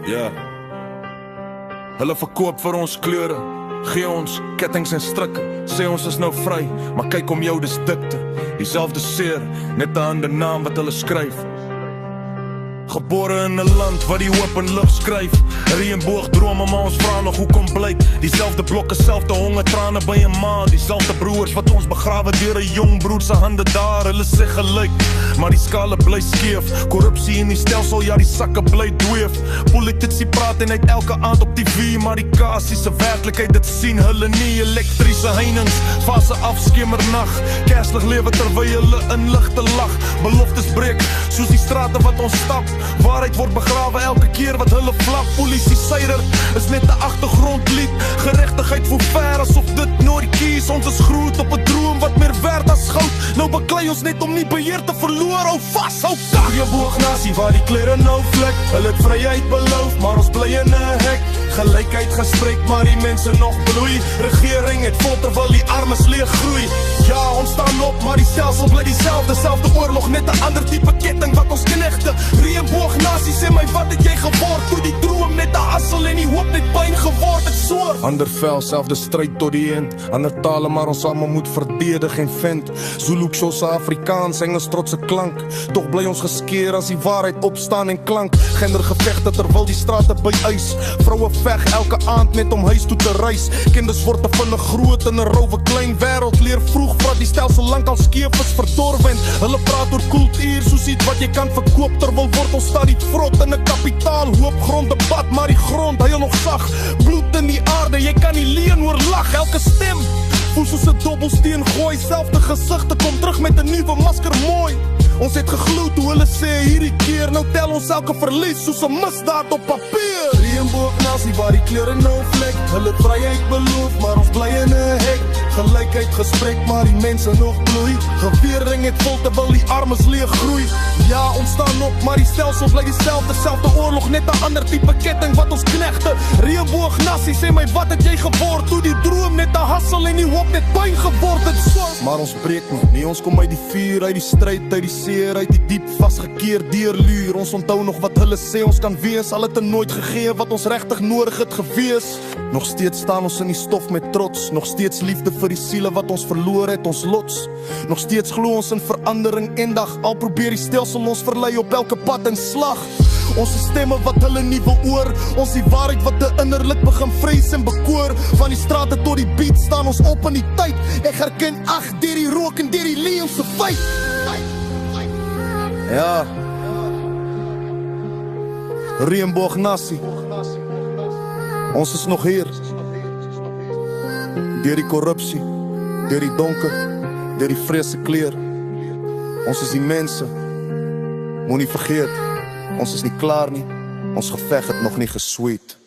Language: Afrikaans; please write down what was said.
Ja. Hulle verkoop vir ons kleure, gee ons kettings en strikke, sê ons is nou vry, maar kyk om jou, dis dikte. Dieselfde seer, net 'n ander naam wat hulle skryf. Gebore in 'n land wat die hoop in lig skryf. Reënboogdrome, maar ons vra nog hoekom blyk. Dieselfde blokke, selfde hongertrane by 'n ma. Dieselfde broers wat ons begrawe deur 'n jong broer se hande daar. Hulle sê gelyk, maar die skale bly skeef. Korrupsie in die stelsel, ja die sakke bly dweef. Politici praat en uit elke aand op TV, maar die kasie se werklikheid, dit sien hulle nie. Elektriese heininge, fase afskemernag. Kerslig lewe terwyl hulle in ligte lag. Beloftes breek, soos die strate wat ons stap. Waarheid word begrawe elke keer wat hulle flap. Polisie syder is net 'n agtergrondlied. Geregtigheid voel ver asof dit nooit kies. Ons is groot op 'n droom wat meer werd as goud. Nou baklei ons net om nie beheer te verloor. Hou vas, hou kak. Reënboognasie waar die klere nou vlek. Hulle het vryheid beloof, maar ons bly in 'n hek. Gelykheid gespreek, maar die mense nog bloei. Regering het vol terwyl die armes leeg groei. Ja, ons staan op, maar die stelsel bly dieselfde. Selfde oorlog, net 'n ander tipe ketting wat ons knegte. Reënboognasie, sê my wat het jy geword? Toe die droom net 'n hassel en die hoop net pyn geword het soor. Ander vel, selfde stryd tot die end. Ander tale, maar ons almal moet verdedig en vent. Zulu, Xhosa, Afrikaans, Engels trotse klank. Tog bly ons geskeer as die waarheid opstaan en klank. Gendergevegte terwyl die strate by ys. Vroue veg elke aand net om huis toe te reis. Kinders word te vinnig groot in 'n rowwe klein wêreld. Leer vroeg vat die stelsel lank al skeef is verdorwen. Hulle praat oor kultuur soos iets wat jy kan verkoop, terwyl word ons stadig vrot in 'n kapitaal hoop gronddebat, maar die grond huil nog sag. Bloed in die aarde, jy kan nie leen oor lag. Elke stem voel soos 'n dobbelsteen gooi. Selfde gesigte kom terug met 'n nuwe masker mooi. Ons het geglo toe hulle sê hierdie keer. Nou tel ons elke verlies soos 'n misdaad op papier. Reënboognasie waar die kleure nou vlek. Hulle vryheid beloof, maar ons bly in 'n hek. Gelykheid gespreek, maar die mense nog bloei. Geweerring het vol terwyl die armes leeg groei. Ja, ons staan op, maar die stelsel bly dieselfde. Selfde oorlog, net 'n ander tipe ketting wat ons knegte. Reënboognasie, sê my wat het jy geword? Toe die droom net 'n hassel en die hoop net pyn geword het soort. Maar ons breek nie, ons kom uit die vuur, uit die stryd, uit die seer, uit die diep vasgekeer deurluur. Ons onthou nog wat hulle sê ons kan wees. Al het er nooit gegee wat ons regtig nodig het gewees. Nog steeds staan ons in die stof met trots. Nog steeds liefde vir die siele wat ons verloor het, ons lots. Nog steeds glo ons in verandering en dag. Al probeer die stelsel ons verlei op elke pad en slag. Ons stemme wat hulle nie beoor. Ons die waarheid wat te innerlik begin vrees en bekoor. Van die strate tot die beat staan ons op in die tyd. Ek herken ag deur die rook en deur die leemse feit. Ja. Reënboognasie. Ons is nog hier. Deur die korrupsie, deur die donker, deur die vreese kleur. Ons is die mense. Moenie vergeet, ons is nie klaar nie. Ons geveg het nog nie gesweet.